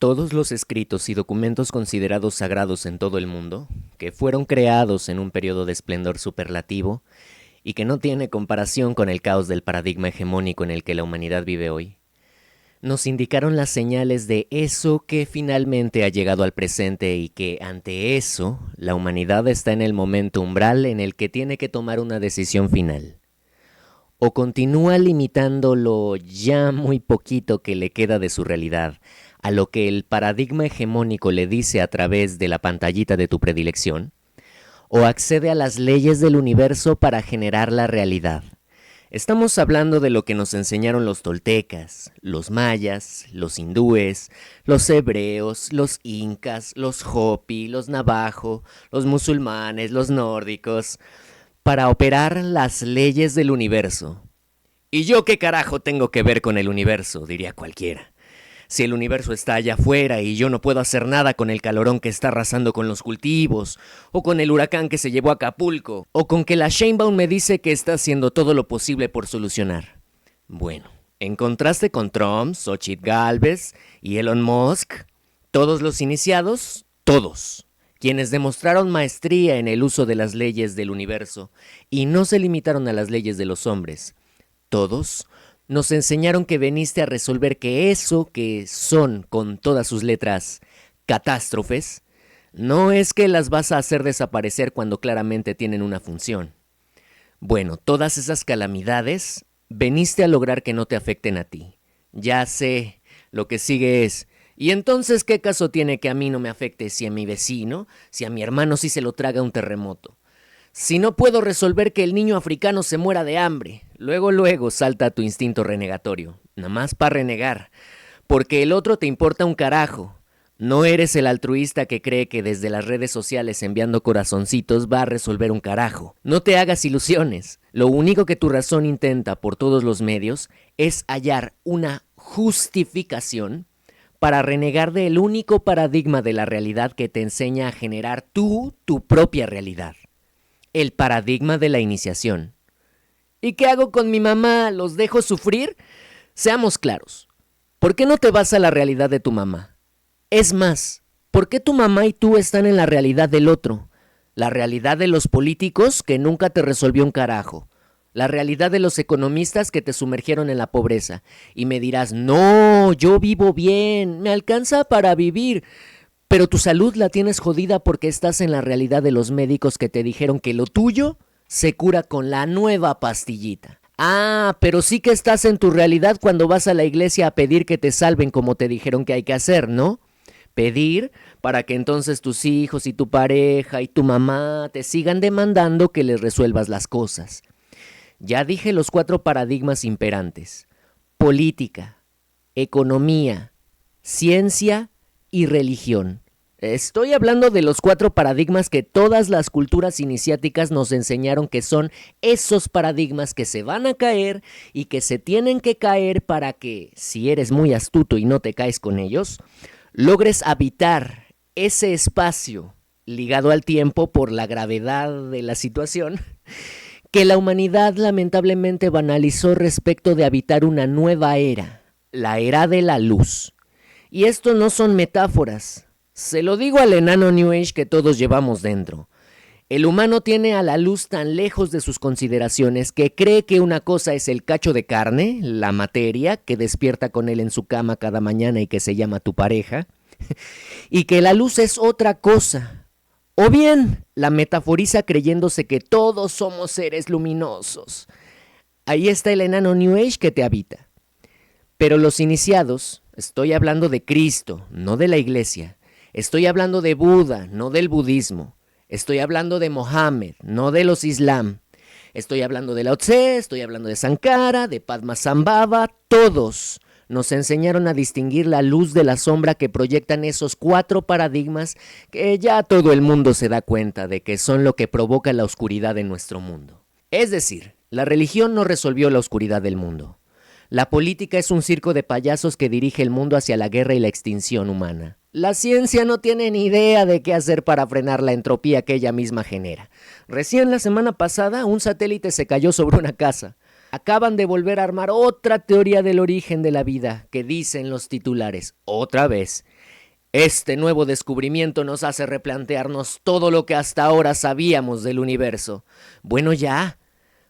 Todos los escritos y documentos considerados sagrados en todo el mundo, que fueron creados en un periodo de esplendor superlativo y que no tiene comparación con el caos del paradigma hegemónico en el que la humanidad vive hoy, nos indicaron las señales de eso que finalmente ha llegado al presente y que ante eso la humanidad está en el momento umbral en el que tiene que tomar una decisión final. O continúa limitando lo ya muy poquito que le queda de su realidad a lo que el paradigma hegemónico le dice a través de la pantallita de tu predilección, o accede a las leyes del universo para generar la realidad. Estamos hablando de lo que nos enseñaron los toltecas, los mayas, los hindúes, los hebreos, los incas, los hopi, los navajo, los musulmanes, los nórdicos, para operar las leyes del universo. ¿Y yo qué carajo tengo que ver con el universo?, diría cualquiera. Si el universo está allá afuera y yo no puedo hacer nada con el calorón que está arrasando con los cultivos, o con el huracán que se llevó a Acapulco, o con que la Sheinbaum me dice que está haciendo todo lo posible por solucionar. Bueno, en contraste con Trump, Xochitl Gálvez y Elon Musk, todos los iniciados, todos, quienes demostraron maestría en el uso de las leyes del universo y no se limitaron a las leyes de los hombres, todos nos enseñaron que veniste a resolver que eso que son, con todas sus letras, catástrofes, no es que las vas a hacer desaparecer cuando claramente tienen una función. Bueno, todas esas calamidades, veniste a lograr que no te afecten a ti. Ya sé, lo que sigue es, ¿y entonces qué caso tiene que a mí no me afecte si a mi vecino, si a mi hermano sí se lo traga un terremoto? Si no puedo resolver que el niño africano se muera de hambre, luego salta tu instinto renegatorio, nada más para renegar, porque el otro te importa un carajo. No eres el altruista que cree que desde las redes sociales enviando corazoncitos va a resolver un carajo. No te hagas ilusiones. Lo único que tu razón intenta por todos los medios es hallar una justificación para renegar del único paradigma de la realidad que te enseña a generar tu propia realidad. El paradigma de la iniciación. ¿Y qué hago con mi mamá? ¿Los dejo sufrir? Seamos claros. ¿Por qué no te vas a la realidad de tu mamá? Es más, ¿por qué tu mamá y tú están en la realidad del otro? La realidad de los políticos que nunca te resolvió un carajo. La realidad de los economistas que te sumergieron en la pobreza. Y me dirás, no, yo vivo bien, me alcanza para vivir. Pero tu salud la tienes jodida porque estás en la realidad de los médicos que te dijeron que lo tuyo se cura con la nueva pastillita. Ah, pero sí que estás en tu realidad cuando vas a la iglesia a pedir que te salven como te dijeron que hay que hacer, ¿no? Pedir para que entonces tus hijos y tu pareja y tu mamá te sigan demandando que les resuelvas las cosas. Ya dije los 4 paradigmas imperantes: política, economía, ciencia y religión. Estoy hablando de los 4 paradigmas que todas las culturas iniciáticas nos enseñaron que son esos paradigmas que se van a caer y que se tienen que caer para que, si eres muy astuto y no te caes con ellos, logres habitar ese espacio ligado al tiempo por la gravedad de la situación que la humanidad lamentablemente banalizó respecto de habitar una nueva era, la era de la luz. Y esto no son metáforas. Se lo digo al enano New Age que todos llevamos dentro. El humano tiene a la luz tan lejos de sus consideraciones que cree que una cosa es el cacho de carne, la materia, que despierta con él en su cama cada mañana y que se llama tu pareja, y que la luz es otra cosa. O bien, la metaforiza creyéndose que todos somos seres luminosos. Ahí está el enano New Age que te habita. Pero los iniciados, estoy hablando de Cristo, no de la iglesia. Estoy hablando de Buda, no del budismo. Estoy hablando de Mohammed, no de los Islam. Estoy hablando de Lao Tse, estoy hablando de Sankara, de Padmasambhava. Todos nos enseñaron a distinguir la luz de la sombra que proyectan esos 4 paradigmas que ya todo el mundo se da cuenta de que son lo que provoca la oscuridad en nuestro mundo. Es decir, la religión no resolvió la oscuridad del mundo. La política es un circo de payasos que dirige el mundo hacia la guerra y la extinción humana. La ciencia no tiene ni idea de qué hacer para frenar la entropía que ella misma genera. Recién la semana pasada un satélite se cayó sobre una casa. Acaban de volver a armar otra teoría del origen de la vida que dicen los titulares, otra vez, Este nuevo descubrimiento nos hace replantearnos todo lo que hasta ahora sabíamos del universo. Bueno, ya,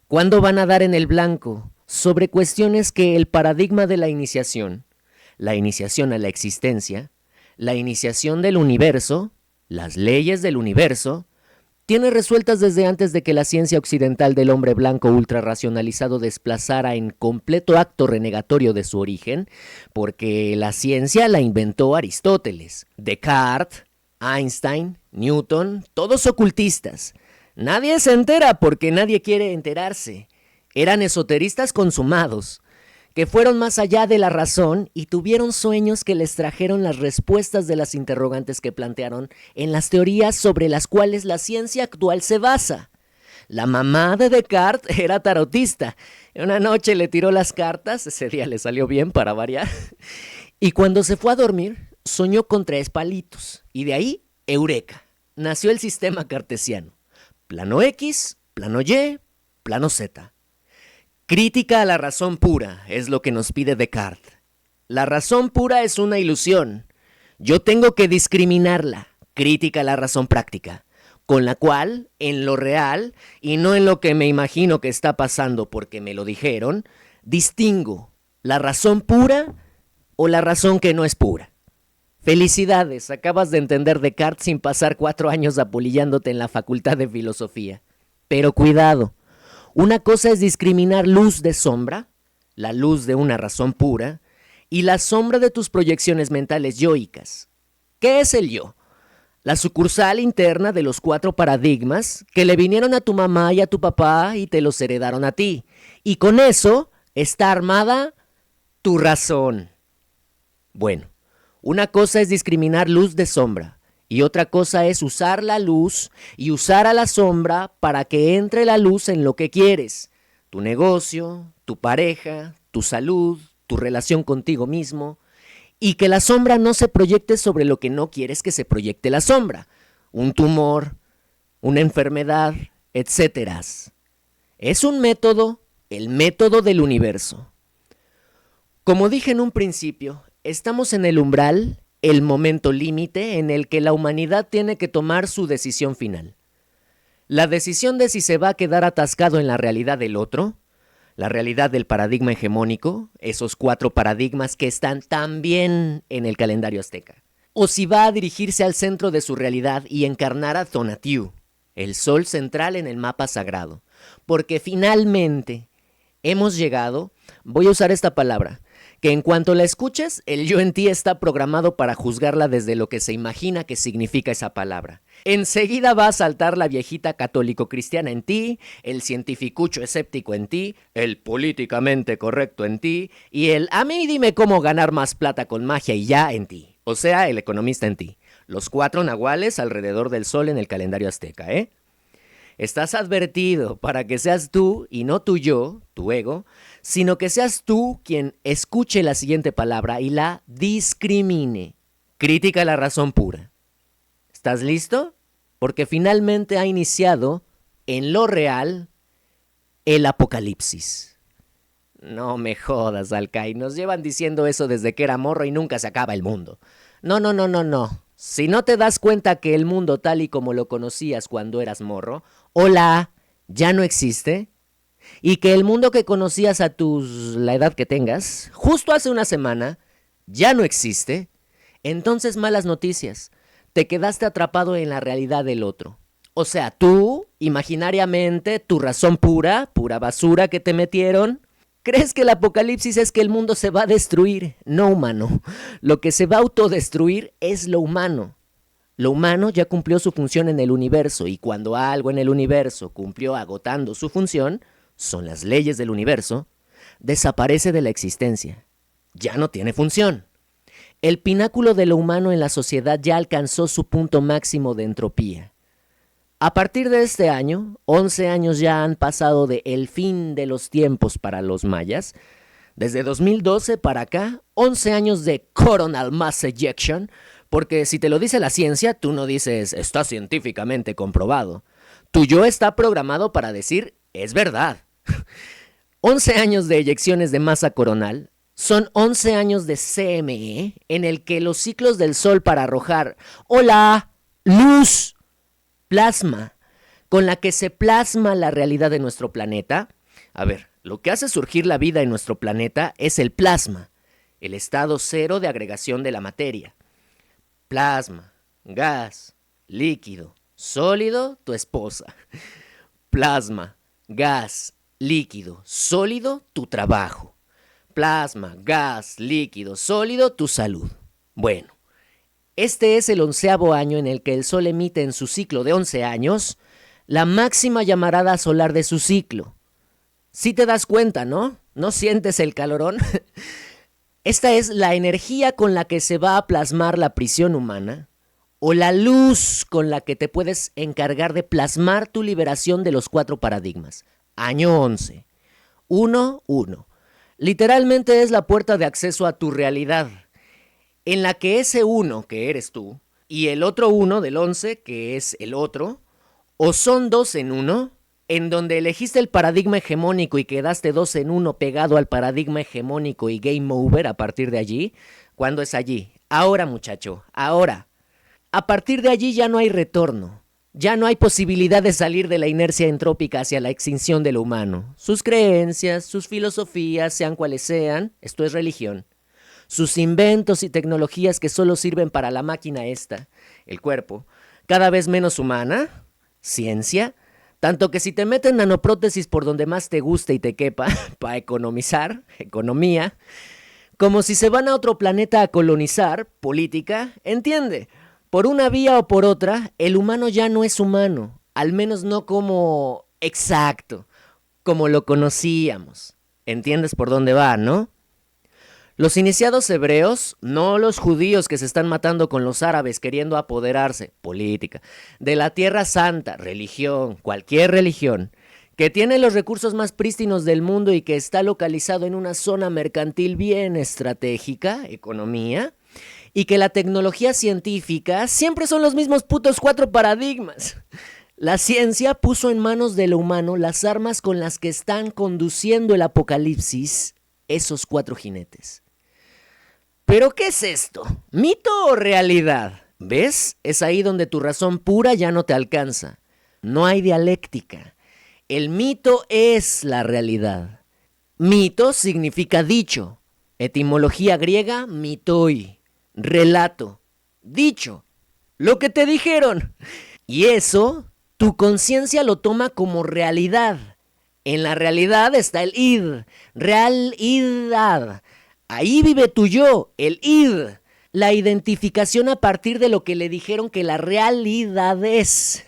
¿cuándo van a dar en el blanco sobre cuestiones que el paradigma de la iniciación a la existencia, la iniciación del universo, las leyes del universo, tiene resueltas desde antes de que la ciencia occidental del hombre blanco ultrarracionalizado desplazara en completo acto renegatorio de su origen, porque la ciencia la inventó Aristóteles, Descartes, Einstein, Newton, todos ocultistas. Nadie se entera porque nadie quiere enterarse. Eran esoteristas consumados, que fueron más allá de la razón y tuvieron sueños que les trajeron las respuestas de las interrogantes que plantearon en las teorías sobre las cuales la ciencia actual se basa. La mamá de Descartes era tarotista. Una noche le tiró las cartas, ese día le salió bien para variar, y cuando se fue a dormir soñó con 3 palitos, y de ahí, eureka, nació el sistema cartesiano. Plano X, plano Y, plano Z. Crítica a la razón pura es lo que nos pide Descartes. La razón pura es una ilusión. Yo tengo que discriminarla. Crítica a la razón práctica, con la cual, en lo real, y no en lo que me imagino que está pasando porque me lo dijeron, distingo la razón pura o la razón que no es pura. Felicidades, acabas de entender Descartes sin pasar 4 años apolillándote en la Facultad de Filosofía. Pero cuidado. Una cosa es discriminar luz de sombra, la luz de una razón pura, y la sombra de tus proyecciones mentales yoicas. ¿Qué es el yo? La sucursal interna de los 4 paradigmas que le vinieron a tu mamá y a tu papá y te los heredaron a ti. Y con eso está armada tu razón. Bueno, una cosa es discriminar luz de sombra. Y otra cosa es usar la luz y usar a la sombra para que entre la luz en lo que quieres. Tu negocio, tu pareja, tu salud, tu relación contigo mismo. Y que la sombra no se proyecte sobre lo que no quieres que se proyecte la sombra. Un tumor, una enfermedad, etc. Es un método, el método del universo. Como dije en un principio, estamos en el umbral, el momento límite en el que la humanidad tiene que tomar su decisión final. La decisión de si se va a quedar atascado en la realidad del otro, la realidad del paradigma hegemónico, esos 4 paradigmas que están también en el calendario azteca, o si va a dirigirse al centro de su realidad y encarnar a Tonatiuh, el sol central en el mapa sagrado, porque finalmente hemos llegado, voy a usar esta palabra, que en cuanto la escuches, el yo en ti está programado para juzgarla desde lo que se imagina que significa esa palabra. Enseguida va a saltar la viejita católico-cristiana en ti, el cientificucho escéptico en ti, el políticamente correcto en ti, y el a mí dime cómo ganar más plata con magia y ya en ti. O sea, el economista en ti. Los 4 nahuales alrededor del sol en el calendario azteca, ¿eh? Estás advertido para que seas tú y no tu yo, tu ego, sino que seas tú quien escuche la siguiente palabra y la discrimine. Crítica a la razón pura. ¿Estás listo? Porque finalmente ha iniciado, en lo real, el apocalipsis. No me jodas, Alcai. Nos llevan diciendo eso desde que era morro y nunca se acaba el mundo. No. Si no te das cuenta que el mundo tal y como lo conocías cuando eras morro, hola, ya no existe, y que el mundo que conocías la edad que tengas, justo hace una semana, ya no existe, entonces malas noticias, te quedaste atrapado en la realidad del otro. O sea, tú, imaginariamente, tu razón pura basura que te metieron, ¿crees que el apocalipsis es que el mundo se va a destruir? No, humano. Lo que se va a autodestruir es lo humano. Lo humano ya cumplió su función en el universo y cuando algo en el universo cumplió agotando su función, son las leyes del universo, desaparece de la existencia. Ya no tiene función. El pináculo de lo humano en la sociedad ya alcanzó su punto máximo de entropía. A partir de este año, 11 años ya han pasado de el fin de los tiempos para los mayas. Desde 2012 para acá, 11 años de coronal mass ejection, porque si te lo dice la ciencia, tú no dices, está científicamente comprobado. Tu yo está programado para decir, es verdad. 11 años de eyecciones de masa coronal Son 11 años de CME en el que los ciclos del Sol para arrojar, hola, luz, plasma, con la que se plasma la realidad de nuestro planeta. A ver, lo que hace surgir la vida en nuestro planeta es el plasma, el estado cero de agregación de la materia. Plasma, gas, líquido, sólido, tu esposa. Plasma, gas, líquido, sólido, tu trabajo. Plasma, gas, líquido, sólido, tu salud. Bueno, este es el 11º año en el que el Sol emite en su ciclo de 11 años la máxima llamarada solar de su ciclo. Sí te das cuenta, ¿no? ¿No sientes el calorón? Esta es la energía con la que se va a plasmar la prisión humana o la luz con la que te puedes encargar de plasmar tu liberación de los 4 paradigmas. Año 11. 1-1. Literalmente es la puerta de acceso a tu realidad, en la que ese 1, que eres tú, y el otro 1 del 11, que es el otro, o son 2 en 1, en donde elegiste el paradigma hegemónico y quedaste 2 en 1 pegado al paradigma hegemónico y game over a partir de allí. ¿Cuándo es allí? Ahora, muchacho, ahora. A partir de allí ya no hay retorno. Ya no hay posibilidad de salir de la inercia entrópica hacia la extinción de lo humano. Sus creencias, sus filosofías, sean cuales sean, esto es religión. Sus inventos y tecnologías que solo sirven para la máquina esta, el cuerpo, cada vez menos humana, ciencia, tanto que si te meten nanoprótesis por donde más te guste y te quepa, para economizar, economía, como si se van a otro planeta a colonizar, política, entiende. Por una vía o por otra, el humano ya no es humano, al menos no como exacto, como lo conocíamos. ¿Entiendes por dónde va, no? Los iniciados hebreos, no los judíos que se están matando con los árabes queriendo apoderarse, política, de la Tierra Santa, religión, cualquier religión, que tiene los recursos más prístinos del mundo y que está localizado en una zona mercantil bien estratégica, economía, y que la tecnología científica siempre son los mismos putos 4 paradigmas. La ciencia puso en manos de lo humano las armas con las que están conduciendo el apocalipsis, esos 4 jinetes. ¿Pero qué es esto? ¿Mito o realidad? ¿Ves? Es ahí donde tu razón pura ya no te alcanza. No hay dialéctica. El mito es la realidad. Mito significa dicho. Etimología griega, mitoi. Relato. Dicho. Lo que te dijeron. Y eso, tu conciencia lo toma como realidad. En la realidad está el id. Realidad. Ahí vive tu yo, el id. La identificación a partir de lo que le dijeron que la realidad es.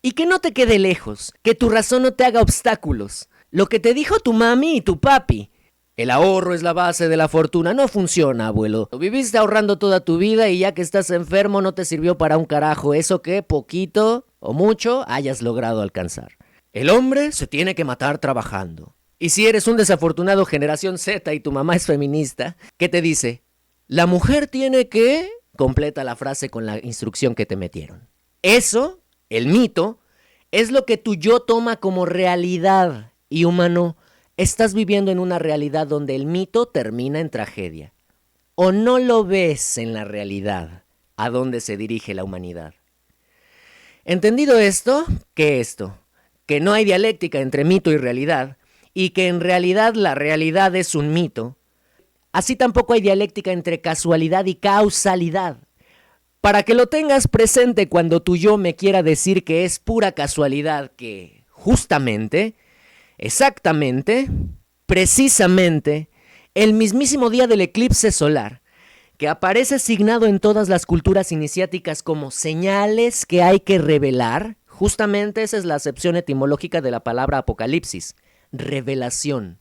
Y que no te quede lejos, que tu razón no te haga obstáculos. Lo que te dijo tu mami y tu papi. El ahorro es la base de la fortuna. No funciona, abuelo. Viviste ahorrando toda tu vida y ya que estás enfermo no te sirvió para un carajo. Eso que poquito o mucho hayas logrado alcanzar. El hombre se tiene que matar trabajando. Y si eres un desafortunado generación Z y tu mamá es feminista, ¿qué te dice? La mujer tiene que... Completa la frase con la instrucción que te metieron. Eso, el mito, es lo que tu yo toma como realidad. Y humano, estás viviendo en una realidad donde el mito termina en tragedia. ¿O no lo ves en la realidad a dónde se dirige la humanidad? Entendido esto, ¿qué esto? Que no hay dialéctica entre mito y realidad, y que en realidad la realidad es un mito. Así tampoco hay dialéctica entre casualidad y causalidad. Para que lo tengas presente cuando tu yo me quiera decir que es pura casualidad que justamente, exactamente, precisamente, el mismísimo día del eclipse solar, que aparece signado en todas las culturas iniciáticas como señales que hay que revelar, justamente esa es la acepción etimológica de la palabra apocalipsis, revelación.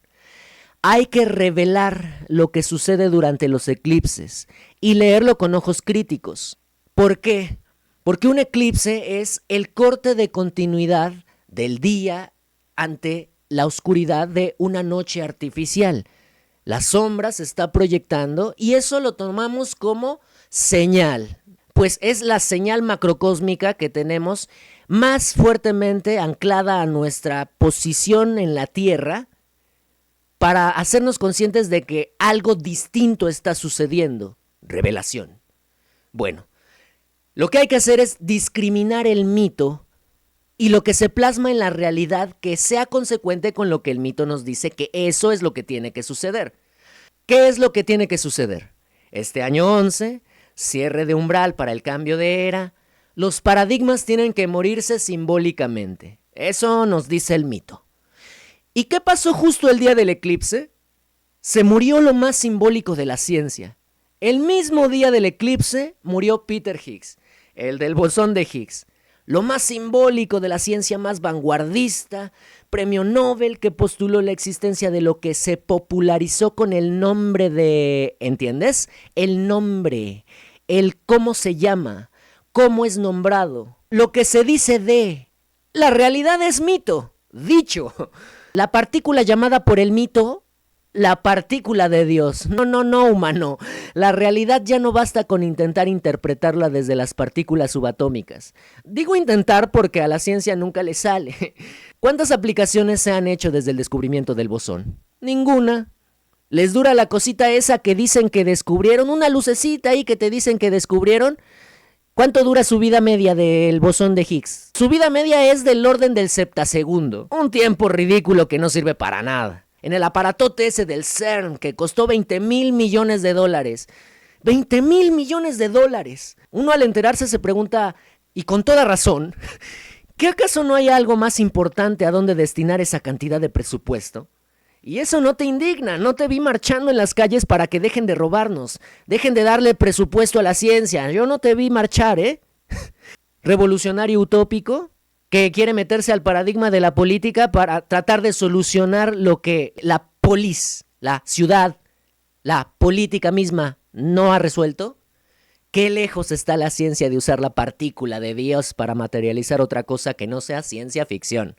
Hay que revelar lo que sucede durante los eclipses y leerlo con ojos críticos. ¿Por qué? Porque un eclipse es el corte de continuidad del día ante la oscuridad de una noche artificial. La sombra se está proyectando y eso lo tomamos como señal. Pues es la señal macrocósmica que tenemos más fuertemente anclada a nuestra posición en la Tierra para hacernos conscientes de que algo distinto está sucediendo. Revelación. Bueno, lo que hay que hacer es discriminar el mito y lo que se plasma en la realidad que sea consecuente con lo que el mito nos dice que eso es lo que tiene que suceder. ¿Qué es lo que tiene que suceder? Este año 11, cierre de umbral para el cambio de era, los paradigmas tienen que morirse simbólicamente. Eso nos dice el mito. ¿Y qué pasó justo el día del eclipse? Se murió lo más simbólico de la ciencia. El mismo día del eclipse murió Peter Higgs, el del bosón de Higgs. Lo más simbólico de la ciencia más vanguardista, premio Nobel que postuló la existencia de lo que se popularizó con el nombre de... ¿Entiendes? El nombre, el cómo se llama, cómo es nombrado, lo que se dice de... La realidad es mito, dicho. La partícula llamada por el mito... La partícula de Dios. No, humano. La realidad ya no basta con intentar interpretarla desde las partículas subatómicas. Digo intentar porque a la ciencia nunca le sale. ¿Cuántas aplicaciones se han hecho desde el descubrimiento del bosón? Ninguna. ¿Les dura la cosita esa que dicen que descubrieron? Una lucecita ahí que te dicen que descubrieron. ¿Cuánto dura su vida media del bosón de Higgs? Su vida media es del orden del septasegundo. Un tiempo ridículo que no sirve para nada. En el aparatote ese del CERN, que costó $20 mil millones. $20 mil millones. Uno al enterarse se pregunta, y con toda razón, ¿qué acaso no hay algo más importante a dónde destinar esa cantidad de presupuesto? Y eso no te indigna, no te vi marchando en las calles para que dejen de robarnos, dejen de darle presupuesto a la ciencia, yo no te vi marchar, ¿eh? ¿Revolucionario utópico? Que quiere meterse al paradigma de la política para tratar de solucionar lo que la polis, la ciudad, la política misma no ha resuelto. ¿Qué lejos está la ciencia de usar la partícula de Dios para materializar otra cosa que no sea ciencia ficción?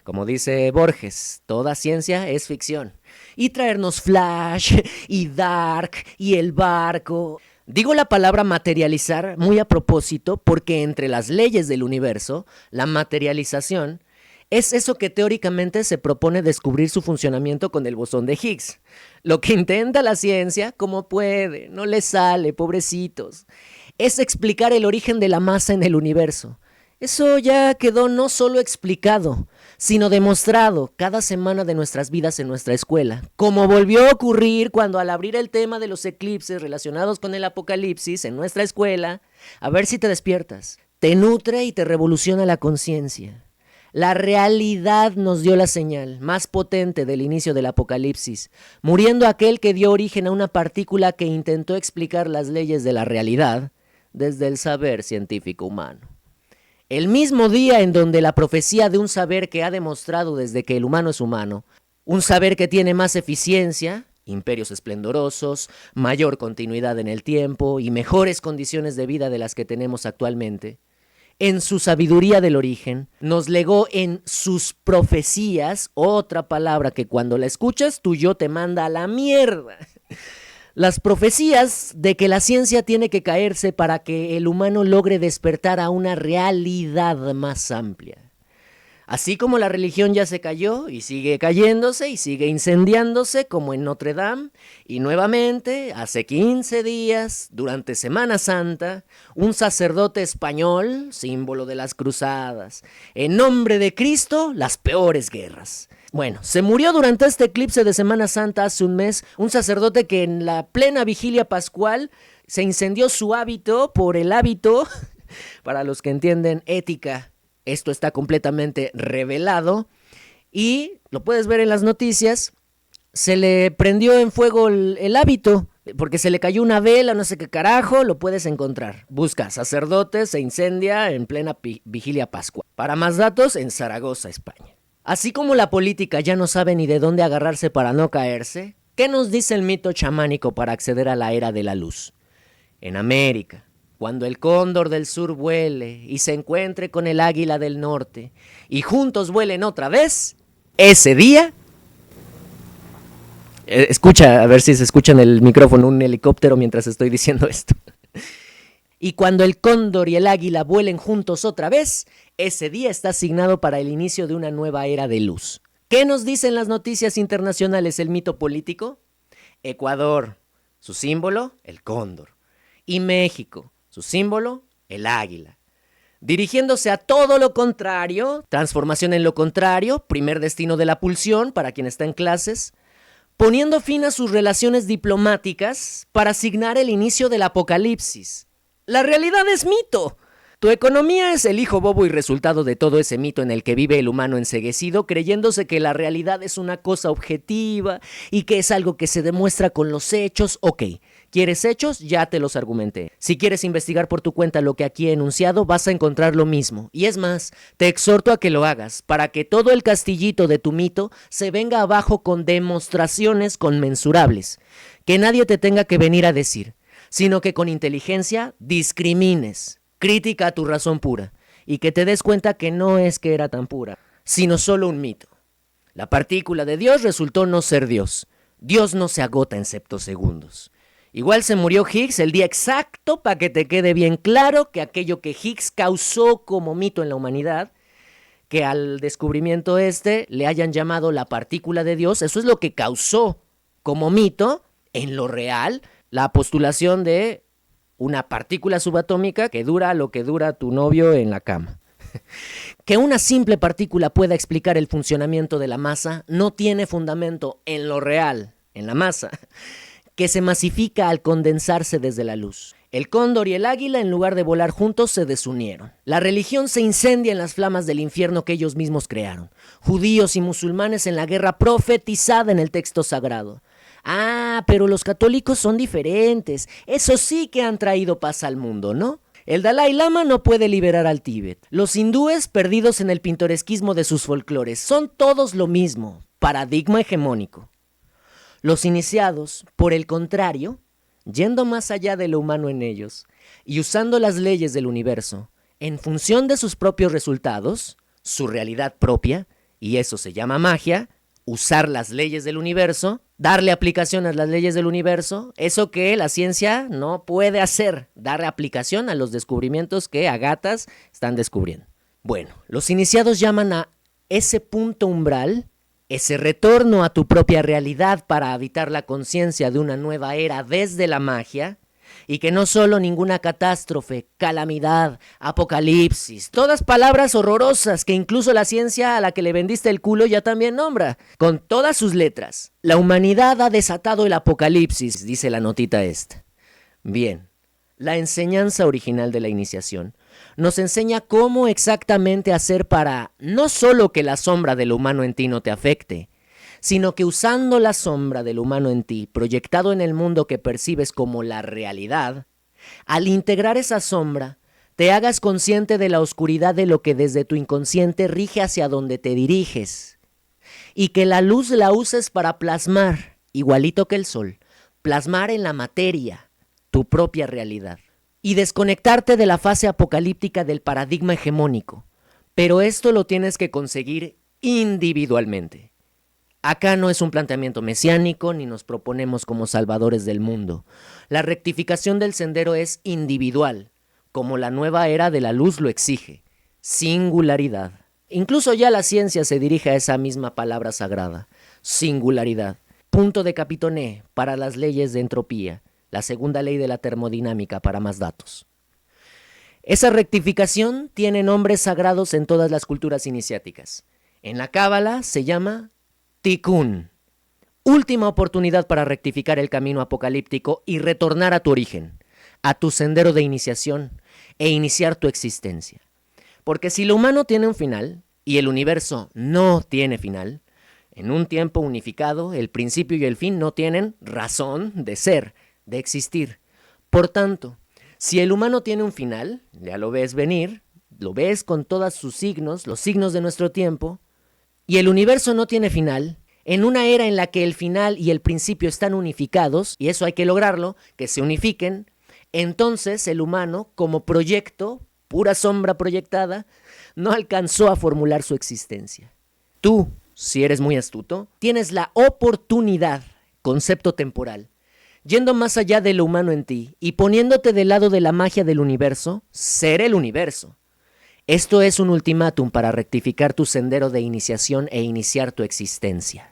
Como dice Borges, toda ciencia es ficción. Y traernos Flash, y Dark, y el barco... Digo la palabra materializar muy a propósito porque entre las leyes del universo, la materialización es eso que teóricamente se propone descubrir su funcionamiento con el bosón de Higgs. Lo que intenta la ciencia, como puede, no le sale, pobrecitos, es explicar el origen de la masa en el universo. Eso ya quedó no solo explicado, sino demostrado cada semana de nuestras vidas en nuestra escuela, como volvió a ocurrir cuando al abrir el tema de los eclipses relacionados con el apocalipsis en nuestra escuela, a ver si te despiertas, te nutre y te revoluciona la conciencia. La realidad nos dio la señal más potente del inicio del apocalipsis, muriendo aquel que dio origen a una partícula que intentó explicar las leyes de la realidad desde el saber científico humano. El mismo día en donde la profecía de un saber que ha demostrado desde que el humano es humano, un saber que tiene más eficiencia, imperios esplendorosos, mayor continuidad en el tiempo y mejores condiciones de vida de las que tenemos actualmente, en su sabiduría del origen, nos legó en sus profecías, otra palabra que cuando la escuchas tu yo te manda a la mierda. Las profecías de que la ciencia tiene que caerse para que el humano logre despertar a una realidad más amplia. Así como la religión ya se cayó y sigue cayéndose y sigue incendiándose como en Notre Dame, y nuevamente, hace 15 días, durante Semana Santa, un sacerdote español, símbolo de las cruzadas, en nombre de Cristo, las peores guerras. Bueno, se murió durante este eclipse de Semana Santa hace un mes un sacerdote que en la plena vigilia pascual se incendió su hábito por el hábito, para los que entienden ética, esto está completamente revelado y lo puedes ver en las noticias, se le prendió en fuego el hábito porque se le cayó una vela, no sé qué carajo, lo puedes encontrar. Busca sacerdote, se incendia en plena vigilia pascual. Para más datos, en Zaragoza, España. Así como la política ya no sabe ni de dónde agarrarse para no caerse, ¿qué nos dice el mito chamánico para acceder a la era de la luz? En América, cuando el cóndor del sur vuele y se encuentre con el águila del norte y juntos vuelen otra vez, ese día... Escucha, a ver si se escucha en el micrófono un helicóptero mientras estoy diciendo esto. Y cuando el cóndor y el águila vuelen juntos otra vez, ese día está asignado para el inicio de una nueva era de luz. ¿Qué nos dicen las noticias internacionales el mito político? Ecuador, su símbolo, el cóndor. Y México, su símbolo, el águila. Dirigiéndose a todo lo contrario, transformación en lo contrario, primer destino de la pulsión para quien está en clases, poniendo fin a sus relaciones diplomáticas para asignar el inicio del apocalipsis. La realidad es mito. Tu economía es el hijo bobo y resultado de todo ese mito en el que vive el humano enceguecido, creyéndose que la realidad es una cosa objetiva y que es algo que se demuestra con los hechos. Ok, ¿quieres hechos? Ya te los argumenté. Si quieres investigar por tu cuenta lo que aquí he enunciado, vas a encontrar lo mismo. Y es más, te exhorto a que lo hagas, para que todo el castillito de tu mito se venga abajo con demostraciones conmensurables. Que nadie te tenga que venir a decir, sino que con inteligencia discrimines. Crítica a tu razón pura, y que te des cuenta que no es que era tan pura, sino solo un mito. La partícula de Dios resultó no ser Dios. Dios no se agota en septosegundos. Igual se murió Higgs el día exacto para que te quede bien claro que aquello que Higgs causó como mito en la humanidad, que al descubrimiento le hayan llamado la partícula de Dios, eso es lo que causó como mito, en lo real, la postulación de una partícula subatómica que dura lo que dura tu novio en la cama. Que una simple partícula pueda explicar el funcionamiento de la masa no tiene fundamento en lo real, en la masa, que se masifica al condensarse desde la luz. El cóndor y el águila, en lugar de volar juntos, se desunieron. La religión se incendia en las flamas del infierno que ellos mismos crearon. Judíos y musulmanes en la guerra profetizada en el texto sagrado. Ah, pero los católicos son diferentes. Eso sí que han traído paz al mundo, ¿no? El Dalai Lama no puede liberar al Tíbet. Los hindúes, perdidos en el pintoresquismo de sus folclores, son todos lo mismo, paradigma hegemónico. Los iniciados, por el contrario, yendo más allá de lo humano en ellos y usando las leyes del universo, en función de sus propios resultados, su realidad propia, y eso se llama magia, usar las leyes del universo, darle aplicación a las leyes del universo, eso que la ciencia no puede hacer, darle aplicación a los descubrimientos que a gatas están descubriendo. Bueno, los iniciados llaman a ese punto umbral, ese retorno a tu propia realidad para habitar la conciencia de una nueva era desde la magia, y que no solo ninguna catástrofe, calamidad, apocalipsis, todas palabras horrorosas que incluso la ciencia a la que le vendiste el culo ya también nombra, con todas sus letras. La humanidad ha desatado el apocalipsis, dice la notita esta. Bien, la enseñanza original de la iniciación nos enseña cómo exactamente hacer para no solo que la sombra del humano en ti no te afecte, sino que usando la sombra del humano en ti, proyectado en el mundo que percibes como la realidad, al integrar esa sombra, te hagas consciente de la oscuridad de lo que desde tu inconsciente rige hacia donde te diriges, y que la luz la uses para plasmar, igualito que el sol, plasmar en la materia tu propia realidad, y desconectarte de la fase apocalíptica del paradigma hegemónico, pero esto lo tienes que conseguir individualmente. Acá no es un planteamiento mesiánico ni nos proponemos como salvadores del mundo. La rectificación del sendero es individual, como la nueva era de la luz lo exige. Singularidad. Incluso ya la ciencia se dirige a esa misma palabra sagrada. Singularidad. Punto de Capitoné para las leyes de entropía. La segunda ley de la termodinámica para más datos. Esa rectificación tiene nombres sagrados en todas las culturas iniciáticas. En la Cábala se llama Tikkun, última oportunidad para rectificar el camino apocalíptico y retornar a tu origen, a tu sendero de iniciación e iniciar tu existencia. Porque si lo humano tiene un final y el universo no tiene final, en un tiempo unificado el principio y el fin no tienen razón de ser, de existir. Por tanto, si el humano tiene un final, ya lo ves venir, lo ves con todos sus signos, los signos de nuestro tiempo, y el universo no tiene final, en una era en la que el final y el principio están unificados, y eso hay que lograrlo, que se unifiquen, entonces el humano, como proyecto, pura sombra proyectada, no alcanzó a formular su existencia. Tú, si eres muy astuto, tienes la oportunidad, concepto temporal, yendo más allá de lo humano en ti y poniéndote del lado de la magia del universo, ser el universo. Esto es un ultimátum para rectificar tu sendero de iniciación e iniciar tu existencia.